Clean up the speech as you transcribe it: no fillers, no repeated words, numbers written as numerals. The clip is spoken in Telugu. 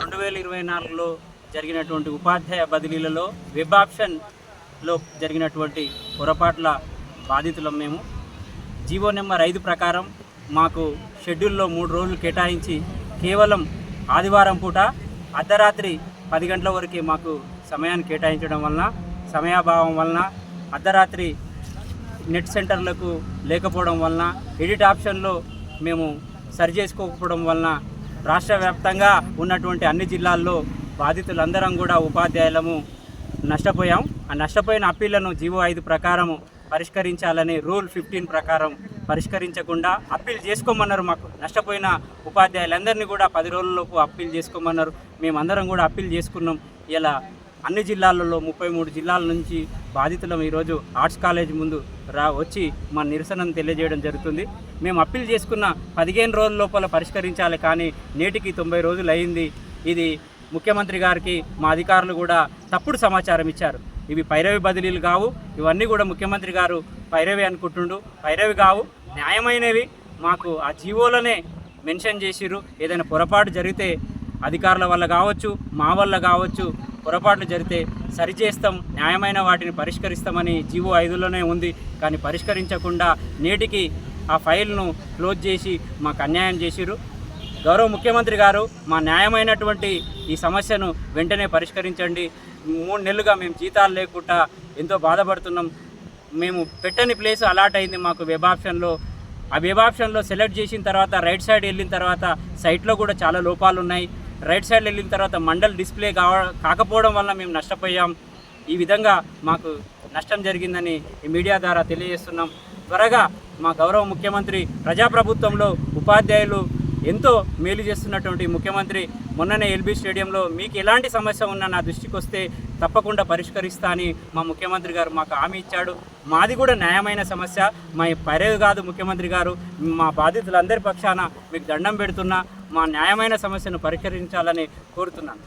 2024లో జరిగినటువంటి ఉపాధ్యాయ బదిలీలలో వెబ్ ఆప్షన్లో జరిగినటువంటి పొరపాట్ల బాధితులం మేము. జీవో నెంబర్ 5 ప్రకారం మాకు షెడ్యూల్లో 3 రోజులు కేటాయించి కేవలం ఆదివారం పూట అర్ధరాత్రి 10 గంటల వరకే మాకు సమయాన్ని కేటాయించడం వలన, సమయాభావం వలన, అర్ధరాత్రి నెట్ సెంటర్లకు లేకపోవడం వలన, ఎడిట్ ఆప్షన్లో మేము సరి చేసుకోకపోవడం వలన రాష్ట్ర వ్యాప్తంగా ఉన్నటువంటి అన్ని జిల్లాల్లో బాధితులందరం కూడా ఉపాధ్యాయులము నష్టపోయాం. ఆ నష్టపోయిన అప్పీళ్లను జీవో 5 ప్రకారం పరిష్కరించాలని రూల్ 15 ప్రకారం పరిష్కరించకుండా అప్పీల్ చేసుకోమన్నారు. మాకు నష్టపోయిన ఉపాధ్యాయులందరినీ కూడా 10 రోజులలోపు అప్పీల్ చేసుకోమన్నారు. మేమందరం కూడా అప్పీల్ చేసుకున్నాం. ఇలా అన్ని జిల్లాలలో 33 జిల్లాల నుంచి బాధితులం ఈరోజు ఆర్ట్స్ కాలేజ్ ముందు వచ్చి మా నిరసనను తెలియజేయడం జరుగుతుంది. మేము అప్పీల్ చేసుకున్న 15 రోజుల లోపల పరిష్కరించాలి, కానీ నేటికి 90 రోజులు అయింది. ఇది ముఖ్యమంత్రి గారికి మా అధికారులు కూడా తప్పుడు సమాచారం ఇచ్చారు. ఇవి పైరవి బదిలీలు కావు, ఇవన్నీ కూడా ముఖ్యమంత్రి గారు పైరవి అనుకుంటుండు. పైరవి కావు, న్యాయమైనవి. మాకు ఆ జీవోలనే మెన్షన్ చేసిర్రు. ఏదైనా పొరపాటు జరిగితే అధికారుల వల్ల కావచ్చు, మా వల్ల కావచ్చు, పొరపాట్లు జరిగితే సరిచేస్తాం, న్యాయమైన వాటిని పరిష్కరిస్తామని జీవో 5లోనే ఉంది. కానీ పరిష్కరించకుండా నేటికి ఆ ఫైల్ను క్లోజ్ చేసి మాకు అన్యాయం చేసిర్రు. గౌరవ ముఖ్యమంత్రి గారు మా న్యాయమైనటువంటి ఈ సమస్యను వెంటనే పరిష్కరించండి. 3 నెలలుగా మేము జీతాలు లేకుండా ఎంతో బాధపడుతున్నాం. మేము పెట్టని ప్లేస్ అలాట్ అయింది మాకు వెబ్ ఆప్షన్లో. ఆ వెబ్ ఆప్షన్లో సెలెక్ట్ చేసిన తర్వాత రైట్ సైడ్ వెళ్ళిన తర్వాత సైట్లో కూడా చాలా లోపాలు ఉన్నాయి. రైట్ సైడ్ వెళ్ళిన తర్వాత మండల్ డిస్ప్లే కాకపోవడం వల్ల మేము నష్టపోయాం. ఈ విధంగా మాకు నష్టం జరిగిందని ఈ మీడియా ద్వారా తెలియజేస్తున్నాం. త్వరగా మా గౌరవ ముఖ్యమంత్రి, ప్రజాప్రభుత్వంలో ఉపాధ్యాయులు ఎంతో మేలు చేస్తున్నటువంటి ముఖ్యమంత్రి మొన్ననే ఎల్బీ స్టేడియంలో మీకు ఎలాంటి సమస్య ఉన్నా నా దృష్టికి వస్తే తప్పకుండా పరిష్కరిస్తా అని మా ముఖ్యమంత్రి గారు మాకు హామీ ఇచ్చాడు. మాది కూడా న్యాయమైన సమస్య, మా పైరవి కాదు. ముఖ్యమంత్రి గారు మా బాధితులందరి పక్షాన మీకు దండం పెడుతున్నా, మా న్యాయమైన సమస్యను పరిష్కరించాలని కోరుతున్నాను.